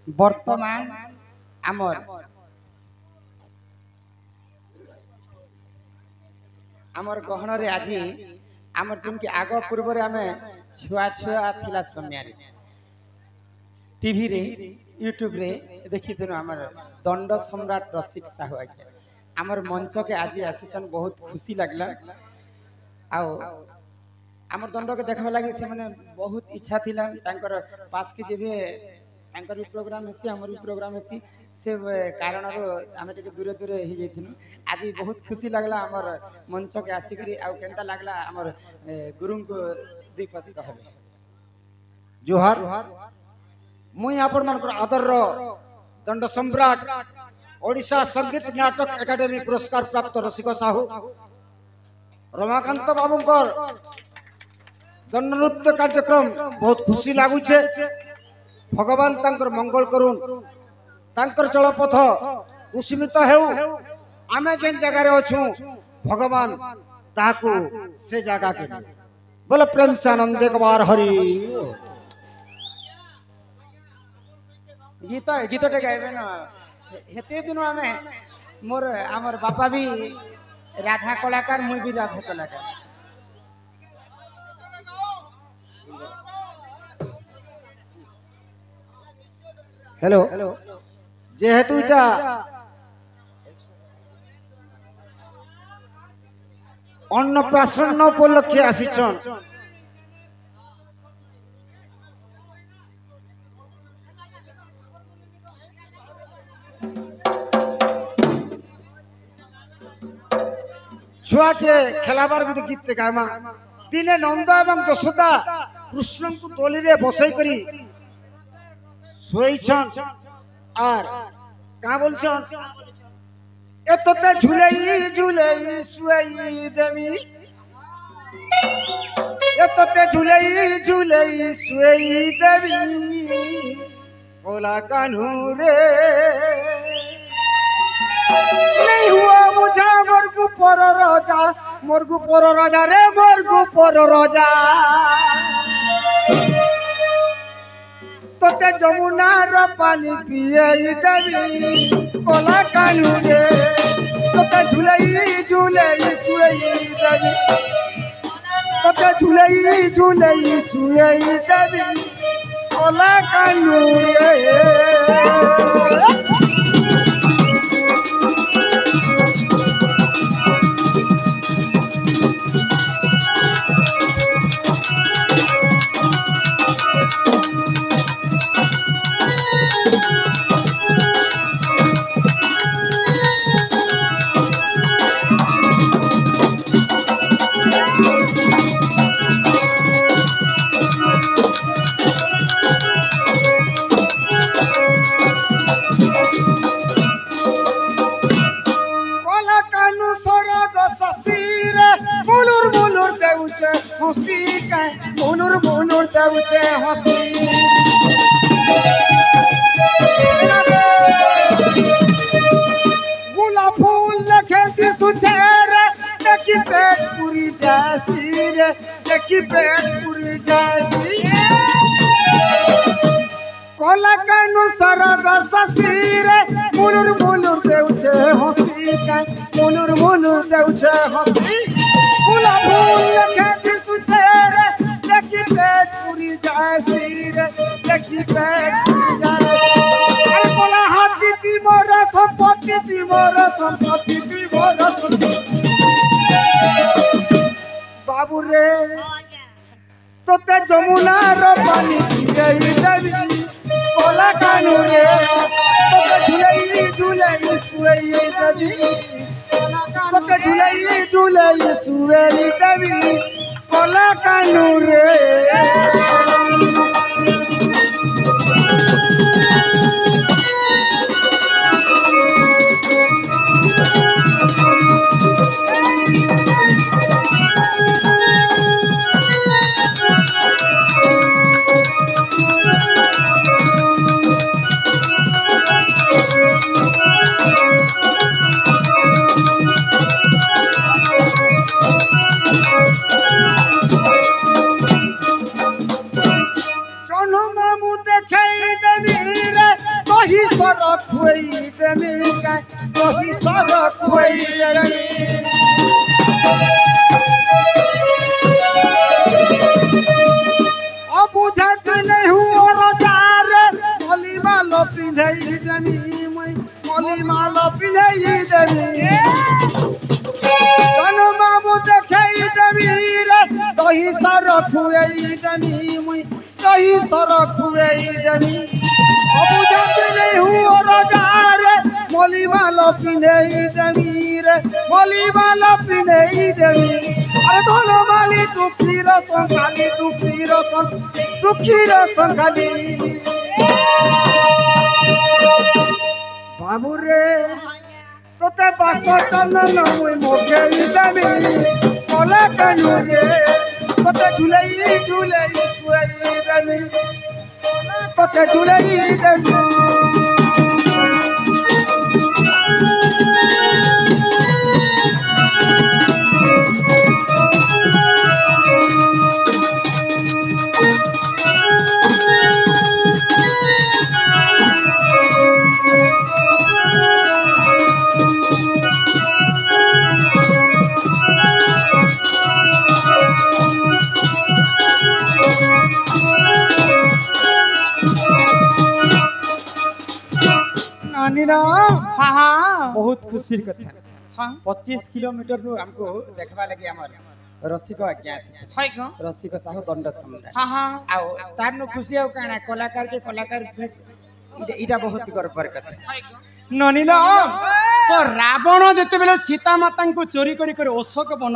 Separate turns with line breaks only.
बर्तमान आमर आमर गहन रे आज आमर जिनकी आग पूर्व आम छुआ छुआ थिला समय टीवी रे यूट्यूब रे देखी आमर दंड सम्राट रसिक साहू आज्ञा आमर मंच के आज आसीचन बहुत खुशी लगला आओ आमर दंड के देखा लगे से माने बहुत इच्छा थिला तांकर पास के जेबे तांकर भी प्रोग्राम हेसी हमर भी प्रोग्राम हेसी से कारण आम दूरे दूरे हो जाइनु आज बहुत खुशी लगला आमर मंच के आसिक आउ केनता लगला आमर गुरु को दुई पद कहले
जोहार मुई आपण मान आदर दंड सम्राट ओडिशा संगीत नाटक एकेडमी पुरस्कार प्राप्त रसिक साहू रमाकांत बाबूंकर दंड नृत्य कार्यक्रम बहुत खुशी लगुचे भगवान तांकर मंगल करुन तांकर चलपथ कुसुमित हेउ आमे जेन जगह अछु भगवान ताकू से जगह के बोले प्रेम से आनंद एक बार हरि
गीत गीत गाइबे ना हेते दिन आमे मोर आमर बापा भी राधा कलाकार मुई भी राधा कलाकार
हेलो जेहेतु इटा अन्नप्राशन उपलक्षे आसीचन छुआ के खेलाबार गोटे गीत गामा दिने नंद एवं यशोदा कृष्ण को तोली रे बसई करी सोईछन आर का बोलछन एतते झुलेई झुलेई सुई देवी एतते झुलेई झुलेई सुई देवी बोला कान्हू रे नहीं हुआ मुझा मोरगु पर राजा रे मोरगु पर राजा तोते जमुना रो पानी पिए देवी कोला कानू रे तोते झुलई झुलई सुई देवी तोते झुलई झुलई सुई देवी कोला कानू रे हसी मुनुर मुनुर देउचे हसी गुलाब फूल लखेती सुचेर देखी पेट पूरी जैसी रे देखी पेट पूरी जैसी कोला कानू सरग ससी रे मुनुर मुनुर देउचे हसी मुनुर मुनुर देउचे हसी गुलाब फूल लखेती देखी पेट पूरी जैसी रे देखी पेट पूरी जैसी बोला हाथी ती मोर संपत्ति ती मोर संपत्ति ती मोर बाबू रे तोते जमुना रो पानी पिए देवी बोला कानू रे तोते झुलई झुलई सुई देवी तोते झुलई झुलई सुई देवी कोला कानू रे दही सर खुई देमी का दही सर खुई देमी अब बुझत नहीं हुआ रोजार मली माल पिंधई देमी मुई मली माल पिंधई देमी जनो मामू देखई देमी रे दही सर खुई देमी मुई दही सर खुई देमी अब बुझत नहीं हुआ रोजार मली माल पिंधई देमी रे मली माल पिंधई देमी अरे धोलो माली दुखी रसन खाली दुखी रसन खाली बाबू रे तोते बास चलन मुई मोगेई देमी कोला कानू रे तोते झुलई सुई देमी तोते झुलई देमी
हाँ हाँ बहुत खुशी कथा
हाँ
25 किलोमीटर रु हमको देखबा लगे हमर रसिक आज्ञा से
हाय गो
रसिक साहू दंड समुदाय
हाँ हाँ
आओ तार न खुशी आउ काना कलाकार के कलाकार इटा बहुत गर्वर कथा
हाय गो
ननिल तो रावण जेते बेले सीता माता को चोरी करी अशोक वन